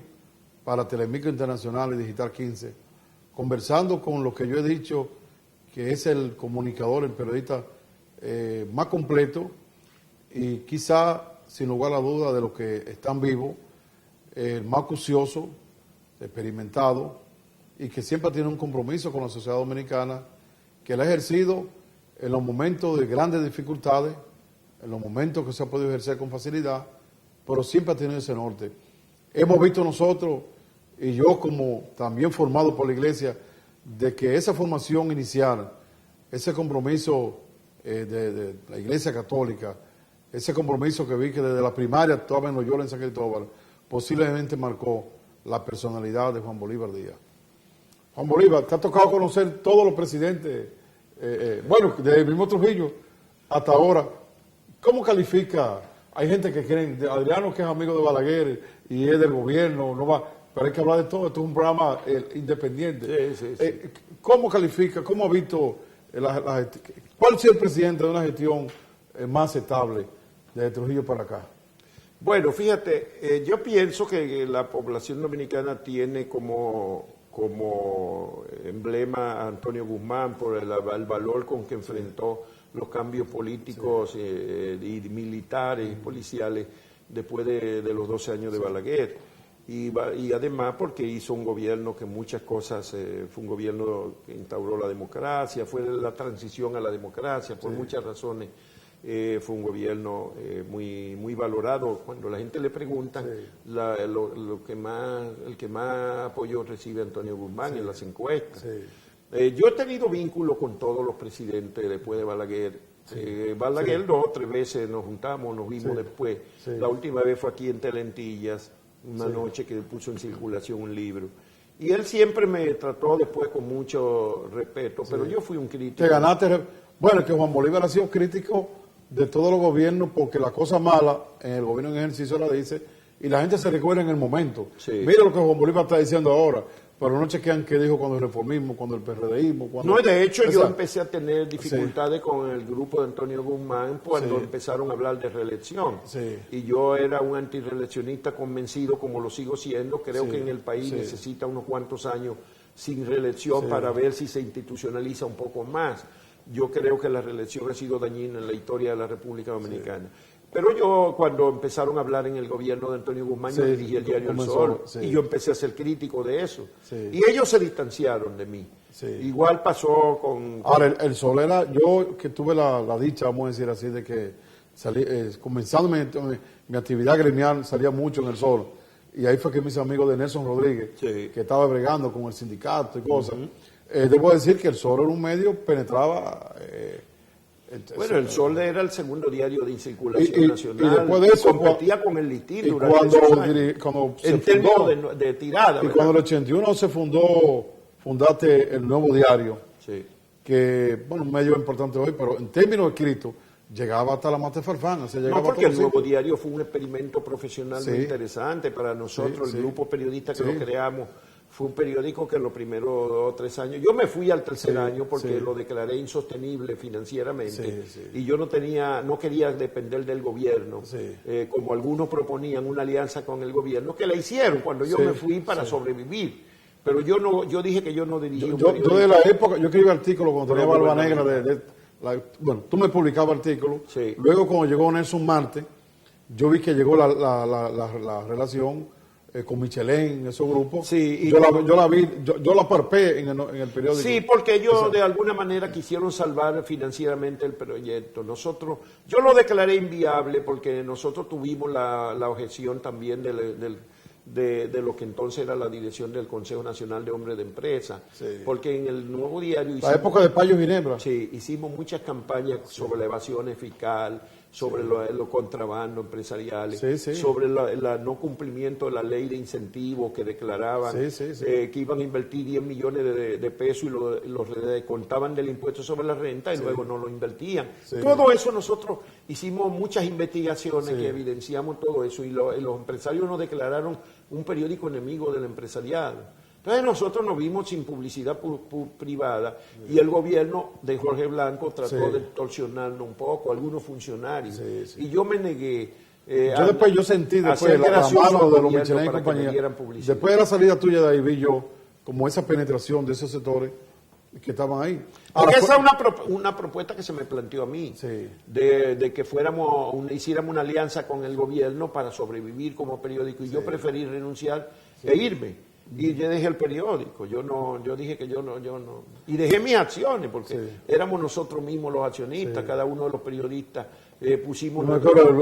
para Telemicro Internacional y Digital 15, conversando con lo que yo he dicho, que es el comunicador, el periodista más completo y quizá, sin lugar a duda, de los que están vivos, el más acucioso, experimentado y que siempre tiene un compromiso con la sociedad dominicana, que él ha ejercido en los momentos de grandes dificultades, en los momentos que se ha podido ejercer con facilidad, pero siempre ha tenido ese norte. Hemos visto nosotros, y yo como también formado por la iglesia, de que esa formación inicial, ese compromiso de la iglesia católica, ese compromiso que vi que desde la primaria estaba en Loyola, en San Cristóbal, posiblemente marcó la personalidad de Juan Bolívar Díaz. Juan Bolívar, te ha tocado conocer todos los presidentes, bueno, desde el mismo Trujillo hasta ahora. ¿Cómo califica? Hay gente que cree, Adriano que es amigo de Balaguer y es del gobierno, no va, pero hay que hablar de todo, esto es un programa independiente. Sí. ¿Cómo califica, cómo ha visto cuál ha sido el presidente de una gestión más estable desde Trujillo para acá? Bueno, fíjate, yo pienso que la población dominicana tiene como emblema a Antonio Guzmán por el valor con que enfrentó los cambios políticos y militares y policiales después de los 12 años de Balaguer. Y además porque hizo un gobierno que muchas cosas, fue un gobierno que instauró la democracia, fue la transición a la democracia, por muchas razones. Fue un gobierno muy valorado. Cuando la gente le pregunta, el que más apoyo recibe Antonio Guzmán en las encuestas. Yo he tenido vínculos con todos los presidentes después de Balaguer. Balaguer 2 o 3 veces nos juntamos, nos vimos después. La última vez fue aquí en Telentillas, una noche que puso en circulación un libro. Y él siempre me trató después con mucho respeto, pero yo fui un crítico. Te ganaste. Bueno, que Juan Bolívar ha sido crítico de todos los gobiernos porque la cosa mala en el gobierno en ejercicio la dice y la gente se recuerda en el momento. Mira lo que Juan Bolívar está diciendo ahora, pero no chequean qué dijo cuando el reformismo, cuando el PRDismo. No, de hecho yo empecé a tener dificultades con el grupo de Antonio Guzmán cuando empezaron a hablar de reelección. Y yo era un antireeleccionista convencido, como lo sigo siendo. Creo que en el país necesita unos cuantos años sin reelección para ver si se institucionaliza un poco más. Yo creo que la reelección ha sido dañina en la historia de la República Dominicana. Pero yo, cuando empezaron a hablar en el gobierno de Antonio Guzmán, yo dirigí el diario El Sol, y yo empecé a ser crítico de eso. Y ellos se distanciaron de mí. Igual pasó con... Ahora, el Sol era, yo que tuve la dicha, vamos a decir así, de que salí, comenzando mi actividad gremial, salía mucho en El Sol. Y ahí fue que mis amigos de Nelson Rodríguez, que estaba bregando con el sindicato y cosas, debo decir que El Sol era un medio, penetraba... Bueno, El Sol era el segundo diario de circulación nacional. Y después de eso competía con el Listín durante cuando en términos de tirada. Y cuando en el 81 se fundaste el Nuevo Diario, que, bueno, un medio importante hoy, pero en términos escritos, llegaba hasta la Mate Farfán. No, porque el Nuevo Diario fue un experimento profesional muy interesante para nosotros, el grupo periodista que lo creamos. Fue un periódico que en los primeros 2 o 3 años, yo me fui al tercer año porque lo declaré insostenible financieramente y yo no quería depender del gobierno, como algunos proponían una alianza con el gobierno, que la hicieron cuando yo me fui para sobrevivir. Pero yo dije que yo no dirigí un periódico. Yo de la época, yo escribí artículos cuando tenía Barba Negra, bueno, tú me publicabas artículos, luego cuando llegó Nelson Marte, yo vi que llegó la relación con Michelén, esos grupos. Yo la vi, yo la parpé en el periódico. Sí, porque ellos de alguna manera quisieron salvar financieramente el proyecto. Yo lo declaré inviable porque nosotros tuvimos la objeción también de lo que entonces era la dirección del Consejo Nacional de Hombres de Empresa. Porque en el Nuevo Diario... La época de Payo Ginebra. Sí, hicimos muchas campañas sobre la evasión fiscal, sobre los contrabandos empresariales, sobre el no cumplimiento de la ley de incentivos que declaraban que iban a invertir 10 millones de pesos y los descontaban del impuesto sobre la renta y luego no lo invertían. Todo eso nosotros hicimos muchas investigaciones que evidenciamos todo eso y los empresarios nos declararon un periódico enemigo del empresariado. Entonces nosotros nos vimos sin publicidad privada y el gobierno de Jorge Blanco trató de torsionarnos un poco, algunos funcionarios. Y yo me negué. Yo sentí después de la mano de los Michelin y compañía, después de la salida tuya de ahí, vi yo como esa penetración de esos sectores que estaban ahí. Ahora, esa es una propuesta que se me planteó a mí, de que hiciéramos una alianza con el gobierno para sobrevivir como periódico, y yo preferí renunciar e irme. Y yo dejé el periódico, yo dije que yo no. Y dejé mis acciones, porque éramos nosotros mismos los accionistas, cada uno de los periodistas pusimos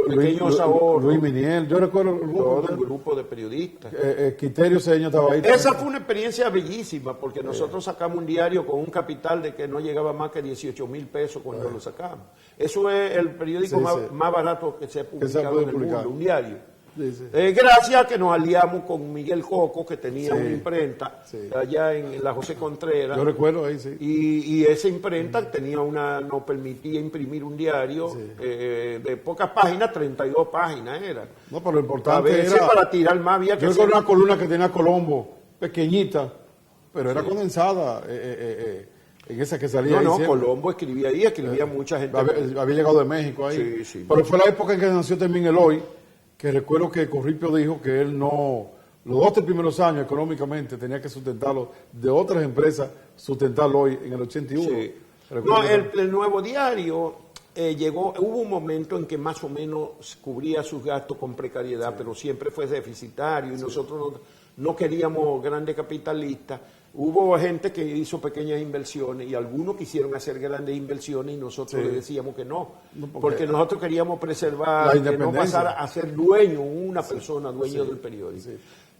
pequeños ahorros. Luis Miniel, yo recuerdo todo el grupo de periodistas. Quiterio Cedeño estaba ahí. Esa fue una experiencia bellísima, porque nosotros sacamos un diario con un capital de que no llegaba más que 18,000 pesos cuando lo sacamos. Eso es el periódico más barato que se ha publicado en el mundo, un diario. Gracias a que nos aliamos con Miguel Coco, que tenía una imprenta allá en la José Contreras. Yo recuerdo ahí, y esa imprenta nos permitía imprimir un diario de pocas páginas, 32 páginas era. No, pero lo importante a veces era... para tirar más había que... Yo recuerdo una columna que tenía Colombo, pequeñita, pero era condensada en esa que salía ahí. Colombo escribía mucha gente. Había llegado de México ahí. Pero fue la época en que nació también Eloy, que recuerdo que Corripio dijo que él no, los 2 primeros años económicamente tenía que sustentarlo de otras empresas, sustentarlo hoy en el 81. El Nuevo Diario hubo un momento en que más o menos cubría sus gastos con precariedad, pero siempre fue deficitario y nosotros no queríamos grandes capitalistas. Hubo gente que hizo pequeñas inversiones y algunos quisieron hacer grandes inversiones y nosotros le decíamos que no, porque nosotros queríamos preservar, que no pasara a ser dueño, una persona dueño del periódico.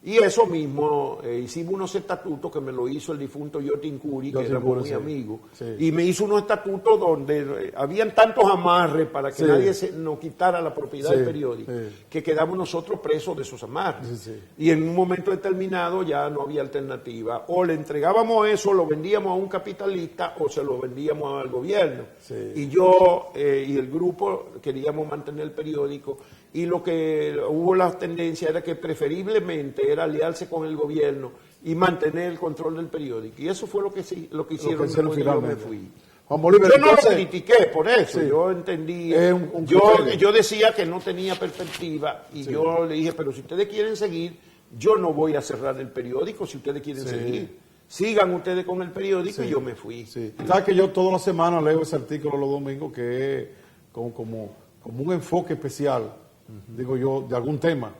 Y eso mismo, hicimos unos estatutos que me lo hizo el difunto Yotin Curi, que éramos muy amigos, y me hizo unos estatutos donde habían tantos amarres para que nadie nos quitara la propiedad del periódico, que quedamos nosotros presos de esos amarres. Y en un momento determinado ya no había alternativa, o le entregábamos eso, lo vendíamos a un capitalista, o se lo vendíamos al gobierno. Y yo y el grupo queríamos mantener el periódico, y lo que hubo la tendencia era que preferiblemente era aliarse con el gobierno y mantener el control del periódico. Y eso fue lo que hicieron después que yo me fui. Juan Bolívar, yo no lo critiqué por eso, yo entendí, yo decía que no tenía perspectiva y yo le dije, pero si ustedes quieren seguir, yo no voy a cerrar el periódico si ustedes quieren seguir. Sigan ustedes con el periódico y yo me fui. ¿Sabes que yo todas las semanas leo ese artículo los domingos que es como un enfoque especial, digo yo, de algún tema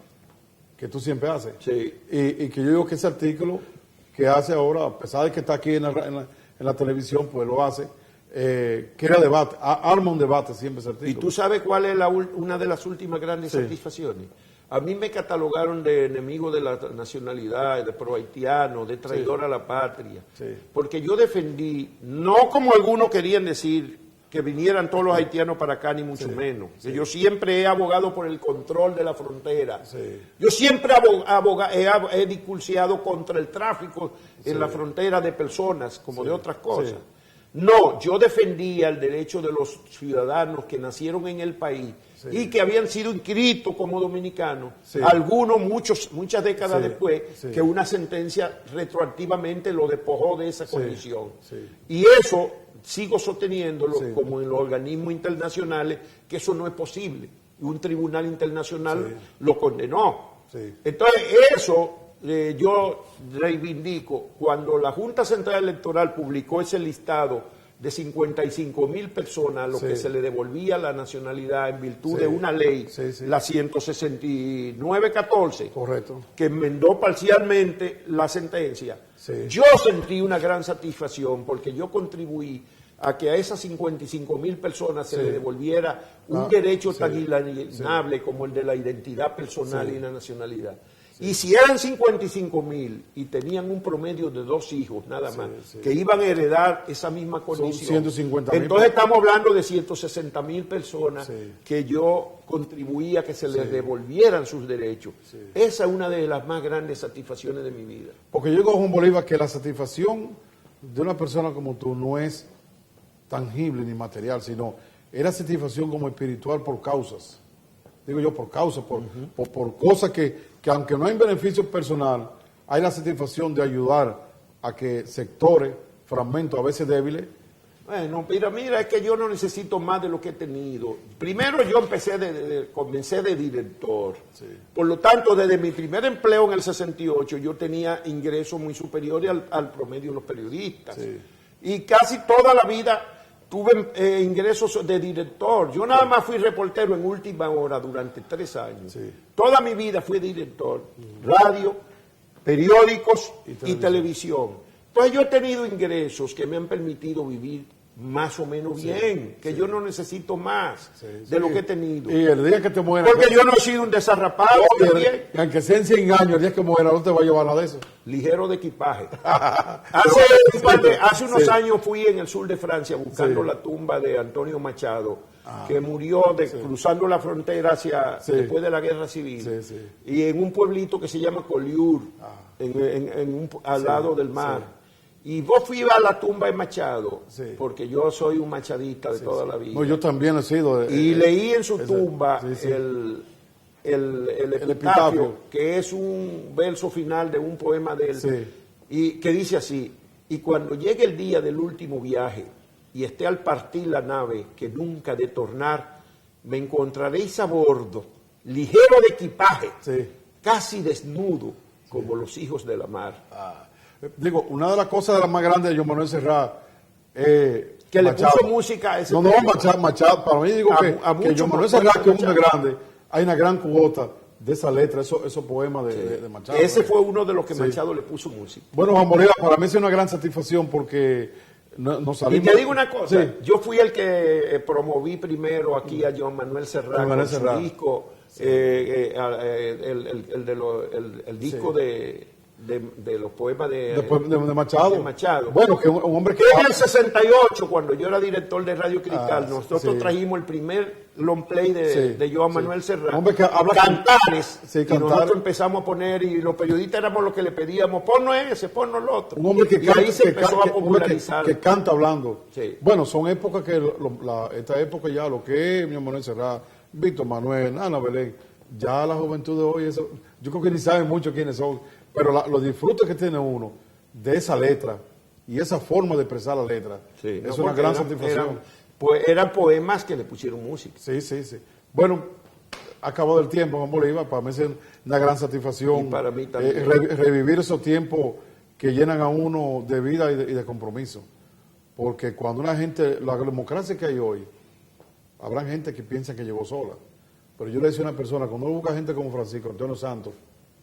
que tú siempre haces? Y que yo digo que ese artículo que hace ahora, a pesar de que está aquí en la televisión, pues lo hace, crea debate, arma un debate siempre ese artículo. ¿Y tú sabes cuál es una de las últimas grandes satisfacciones? A mí me catalogaron de enemigo de la nacionalidad, de pro-haitiano, de traidor a la patria, porque yo defendí, no como algunos querían decir, que vinieran todos los haitianos para acá, ni mucho menos. Que yo siempre he abogado por el control de la frontera. Yo siempre he discursiado contra el tráfico en la frontera de personas, como de otras cosas. No, yo defendía el derecho de los ciudadanos que nacieron en el país y que habían sido inscritos como dominicanos, algunos muchas décadas después, que una sentencia retroactivamente lo despojó de esa condición. Y eso sigo sosteniéndolo como en los organismos internacionales, que eso no es posible. Un tribunal internacional lo condenó. Entonces eso yo reivindico. Cuando la Junta Central Electoral publicó ese listado de 55,000 personas a los que se le devolvía la nacionalidad en virtud de una ley, la 16914, que enmendó parcialmente la sentencia, yo sentí una gran satisfacción porque yo contribuí a que a esas 55,000 personas se le devolviera un derecho tan inalienable como el de la identidad personal y la nacionalidad. Y si eran 55,000 y tenían un promedio de 2 hijos nada más, que iban a heredar esa misma condición, 150,000. entonces estamos hablando de 160,000 personas que yo contribuía a que se les devolvieran sus derechos. Esa es una de las más grandes satisfacciones de mi vida. Porque yo digo, Juan Bolívar, que la satisfacción de una persona como tú no es tangible ni material, sino es la satisfacción como espiritual por causas. Digo yo, por causas, por cosas que aunque no hay beneficio personal, hay la satisfacción de ayudar a que sectores, fragmentos a veces débiles. Bueno, mira, es que yo no necesito más de lo que he tenido. Primero yo comencé de director. Por lo tanto, desde mi primer empleo en el 68, yo tenía ingresos muy superiores al promedio de los periodistas. Y casi toda la vida tuve ingresos de director. Yo nada más fui reportero en última hora durante 3 años. Toda mi vida fui director. Radio, periódicos y televisión. Entonces yo he tenido ingresos que me han permitido vivir más o menos bien, que yo no necesito más de lo que he tenido. Y el día que te mueras... Porque yo no he sido un desarrapado. Aunque sean 100 años, el día que muera, no te va a llevar nada de eso. Ligero de equipaje. Hace unos años fui en el sur de Francia buscando la tumba de Antonio Machado, que murió cruzando la frontera después de la Guerra Civil, y en un pueblito que se llama Collioure, al lado del mar. Y vos fui a la tumba de Machado, porque yo soy un machadista de toda la vida. No, yo también he sido. Y leí en su tumba el epitafio, que es un verso final de un poema de él, y que dice así: y cuando llegue el día del último viaje, y esté al partir la nave, que nunca de tornar, me encontraréis a bordo, ligero de equipaje, casi desnudo, como los hijos de la mar. Digo, una de las cosas de las más grandes de Joan Manuel Serrat, que le puso música a ese Machado, para mí digo que Joan Manuel Serrat, que es un hombre grande, hay una gran cuota de esa letra, esos poemas de Machado. Ese fue uno de los que Machado le puso música. Bueno, Juan Bolívar, para mí es una gran satisfacción porque nos salimos... Y te digo una cosa, yo fui el que promoví primero aquí a Joan Manuel Serrat con su disco, el disco de los poemas de Machado. Bueno, que un hombre que... En el 68, cuando yo era director de Radio Cristal, nosotros trajimos el primer long play de Joan Manuel Serrat, Cantares, y nosotros empezamos a poner, y los periodistas éramos los que le pedíamos, ponnos ese, ponnos el otro. Un hombre que y ahí se empezó a popularizar. Que canta hablando. Bueno, son épocas que, esta época ya, lo que es Joan Manuel Serrat, Víctor Manuel, Ana Belén, ya la juventud de hoy, eso, yo creo que ni saben mucho quiénes son. Pero los disfrutes que tiene uno de esa letra y esa forma de expresar la letra es una gran satisfacción. Eran poemas que le pusieron música. Sí. Bueno, ha acabado el tiempo, Juan Bolívar, para mí es una gran satisfacción. Y para mí también. Revivir esos tiempos que llenan a uno de vida y de compromiso. Porque cuando la democracia que hay hoy, habrá gente que piensa que llegó sola. Pero yo le decía a una persona, cuando uno busca gente como Francisco Antonio Santos,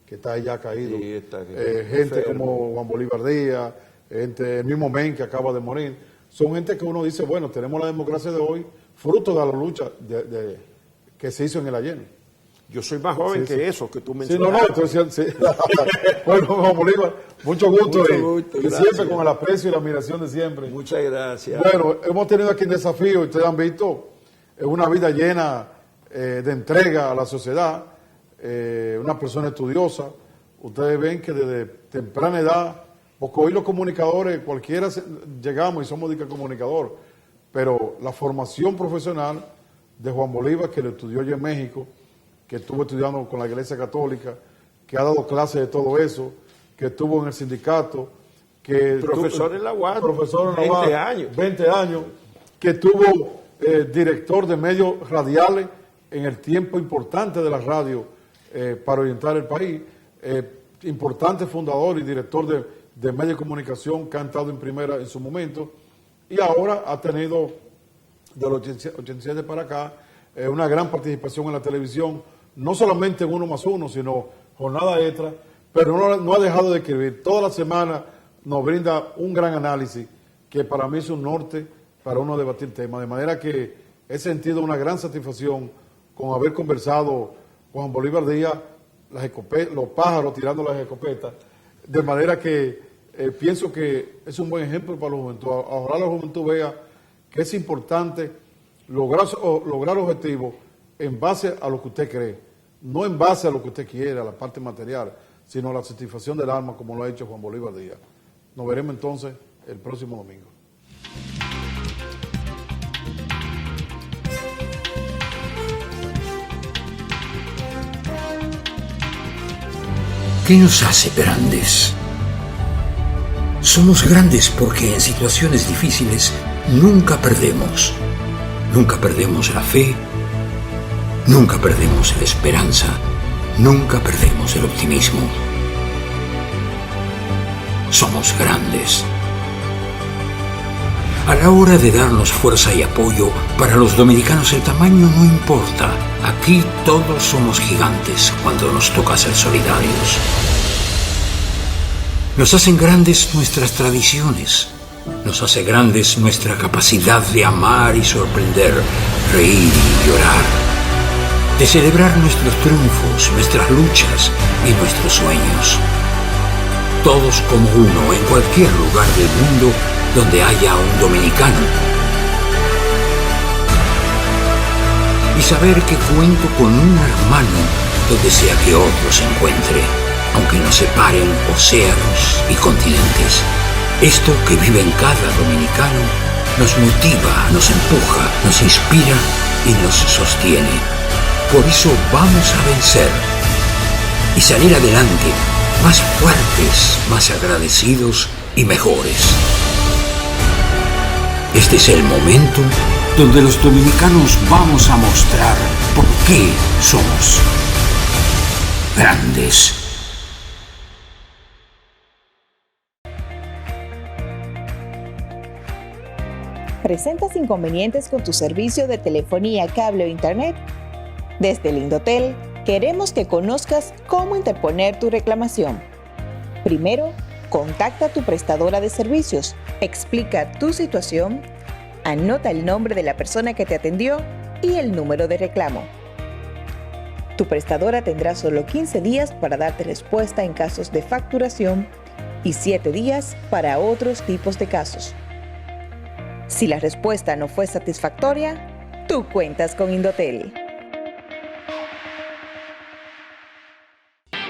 que está ahí ya caído, gente como Juan Bolívar Díaz, el mismo Men que acaba de morir, son gente que uno dice, bueno, tenemos la democracia de hoy, fruto de la lucha que se hizo en el ayer. Yo soy más joven que eso que tú mencionaste. Entonces, bueno, Juan Bolívar, mucho gusto, y siempre con el aprecio y la admiración de siempre. Muchas gracias. Bueno, hemos tenido aquí un desafío, ustedes han visto, una vida llena de entrega a la sociedad, una persona estudiosa. Ustedes ven que desde temprana edad, porque hoy los comunicadores, cualquiera llegamos y somos comunicador, pero la formación profesional de Juan Bolívar, que lo estudió allá en México, que estuvo estudiando con la Iglesia Católica, que ha dado clases de todo eso, que estuvo en el sindicato, que profesor en la UAS, 20 años, que tuvo director de medios radiales en el tiempo importante de la radio, para orientar el país, importante fundador y director de medios de comunicación que ha estado en primera en su momento, y ahora ha tenido de los 87 para acá una gran participación en la televisión, no solamente en 1+1, sino jornada extra, pero no ha dejado de escribir. Toda la semana nos brinda un gran análisis que para mí es un norte para uno debatir temas, de manera que he sentido una gran satisfacción con haber conversado con Juan Bolívar Díaz, los pájaros tirando las escopetas, de manera que pienso que es un buen ejemplo para la juventud. Ojalá la juventud vea que es importante lograr objetivos en base a lo que usted cree, no en base a lo que usted quiere, a la parte material, sino a la satisfacción del alma, como lo ha hecho Juan Bolívar Díaz. Nos veremos entonces el próximo domingo. ¿Qué nos hace grandes? Somos grandes porque en situaciones difíciles nunca perdemos. Nunca perdemos la fe, nunca perdemos la esperanza, nunca perdemos el optimismo. Somos grandes. A la hora de darnos fuerza y apoyo, para los dominicanos el tamaño no importa. Aquí todos somos gigantes cuando nos toca ser solidarios. Nos hacen grandes nuestras tradiciones. Nos hace grandes nuestra capacidad de amar y sorprender, reír y llorar. De celebrar nuestros triunfos, nuestras luchas y nuestros sueños. Todos como uno en cualquier lugar del mundo donde haya un dominicano. Y saber que cuento con un hermano donde sea que otro se encuentre, aunque nos separen océanos y continentes. Esto que vive en cada dominicano nos motiva, nos empuja, nos inspira y nos sostiene. Por eso vamos a vencer y salir adelante más fuertes, más agradecidos y mejores. Este es el momento donde los dominicanos vamos a mostrar por qué somos grandes. ¿Presentas inconvenientes con tu servicio de telefonía, cable o internet? Desde el Indotel, queremos que conozcas cómo interponer tu reclamación. Primero, contacta a tu prestadora de servicios, explica tu situación, anota el nombre de la persona que te atendió y el número de reclamo. Tu prestadora tendrá solo 15 días para darte respuesta en casos de facturación y 7 días para otros tipos de casos. Si la respuesta no fue satisfactoria, tú cuentas con Indotel.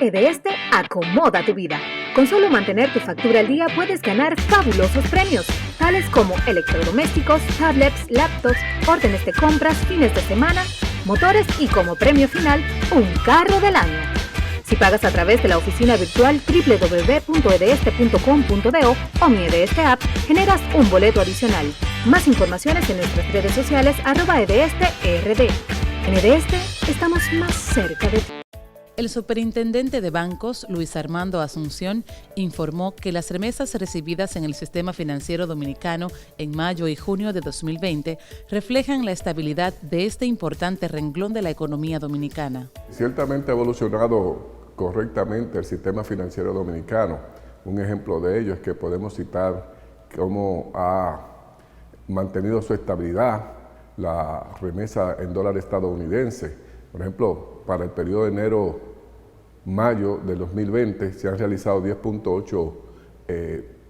EDESTE acomoda tu vida. Con solo mantener tu factura al día puedes ganar fabulosos premios, tales como electrodomésticos, tablets, laptops, órdenes de compras, fines de semana, motores y como premio final, un carro del año. Si pagas a través de la oficina virtual www.edeste.com.do o mi EDESTE app, generas un boleto adicional. Más informaciones en nuestras redes sociales @EDESTERD. En EDESTE estamos más cerca de ti. El superintendente de bancos, Luis Armando Asunción, informó que las remesas recibidas en el sistema financiero dominicano en mayo y junio de 2020 reflejan la estabilidad de este importante renglón de la economía dominicana. Ciertamente ha evolucionado correctamente el sistema financiero dominicano. Un ejemplo de ello es que podemos citar cómo ha mantenido su estabilidad la remesa en dólar estadounidense. Por ejemplo, para el periodo de enero-mayo del 2020 se han realizado 10.8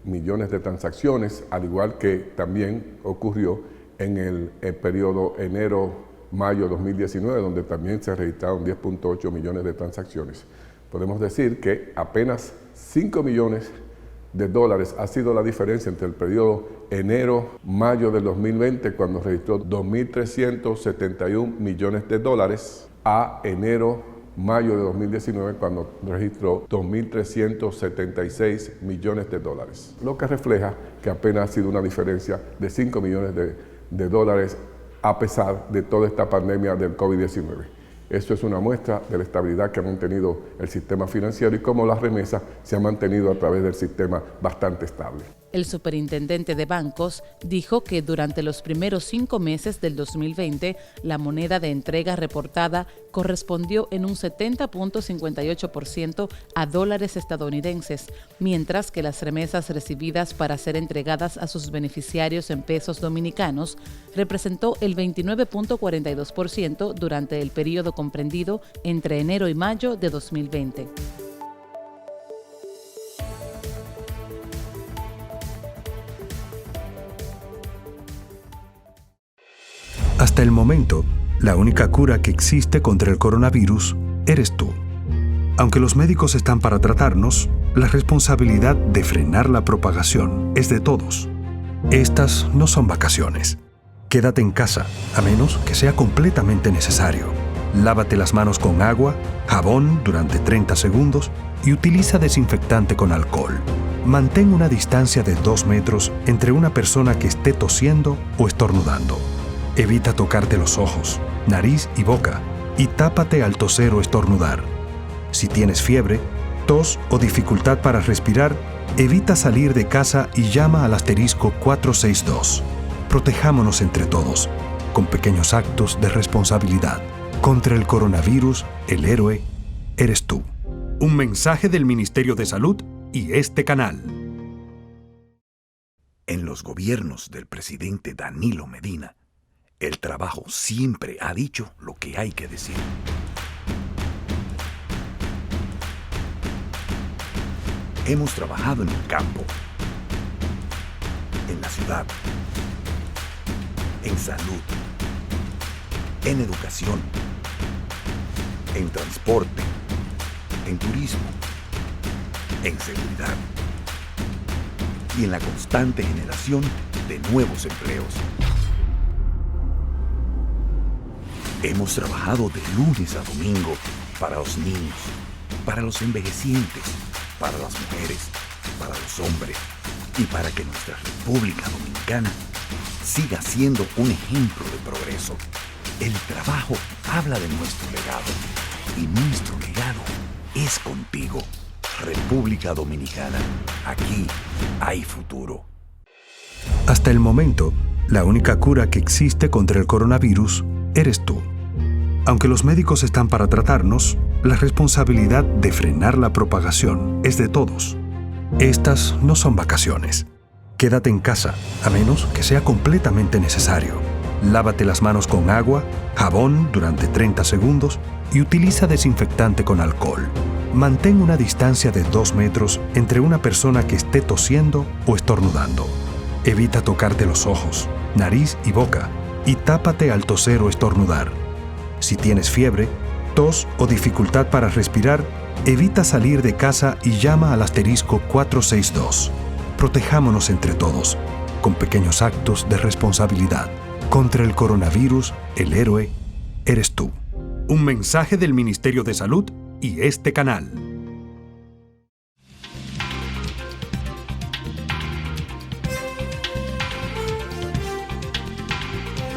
millones de transacciones, al igual que también ocurrió en el periodo enero-mayo 2019, donde también se registraron 10.8 millones de transacciones. Podemos decir que apenas 5 millones de dólares ha sido la diferencia entre el periodo enero-mayo del 2020, cuando registró 2.371 millones de dólares, a enero-mayo de 2019, cuando registró 2.376 millones de dólares. Lo que refleja que apenas ha sido una diferencia de 5 millones de dólares a pesar de toda esta pandemia del COVID-19. Esto es una muestra de la estabilidad que ha mantenido el sistema financiero y cómo las remesas se han mantenido a través del sistema bastante estable. El superintendente de bancos dijo que durante los primeros 5 meses del 2020, la moneda de entrega reportada correspondió en un 70.58% a dólares estadounidenses, mientras que las remesas recibidas para ser entregadas a sus beneficiarios en pesos dominicanos representó el 29.42% durante el periodo comprendido entre enero y mayo de 2020. Hasta el momento, la única cura que existe contra el coronavirus eres tú. Aunque los médicos están para tratarnos, la responsabilidad de frenar la propagación es de todos. Estas no son vacaciones. Quédate en casa, a menos que sea completamente necesario. Lávate las manos con agua, jabón durante 30 segundos y utiliza desinfectante con alcohol. Mantén una distancia de 2 metros entre una persona que esté tosiendo o estornudando. Evita tocarte los ojos, nariz y boca y tápate al toser o estornudar. Si tienes fiebre, tos o dificultad para respirar, evita salir de casa y llama al asterisco 462. Protejámonos entre todos, con pequeños actos de responsabilidad. Contra el coronavirus, el héroe eres tú. Un mensaje del Ministerio de Salud y este canal. En los gobiernos del presidente Danilo Medina, el trabajo siempre ha dicho lo que hay que decir. Hemos trabajado en el campo, en la ciudad, en salud, en educación, en transporte, en turismo, en seguridad y en la constante generación de nuevos empleos. Hemos trabajado de lunes a domingo para los niños, para los envejecientes, para las mujeres, para los hombres y para que nuestra República Dominicana siga siendo un ejemplo de progreso. El trabajo habla de nuestro legado y nuestro legado es contigo. República Dominicana, aquí hay futuro. Hasta el momento, la única cura que existe contra el coronavirus eres tú. Aunque los médicos están para tratarnos, la responsabilidad de frenar la propagación es de todos. Estas no son vacaciones. Quédate en casa, a menos que sea completamente necesario. Lávate las manos con agua, jabón durante 30 segundos y utiliza desinfectante con alcohol. Mantén una distancia de 2 metros entre una persona que esté tosiendo o estornudando. Evita tocarte los ojos, nariz y boca y tápate al toser o estornudar. Si tienes fiebre, tos o dificultad para respirar, evita salir de casa y llama al asterisco 462. Protejámonos entre todos, con pequeños actos de responsabilidad. Contra el coronavirus, el héroe eres tú. Un mensaje del Ministerio de Salud y este canal.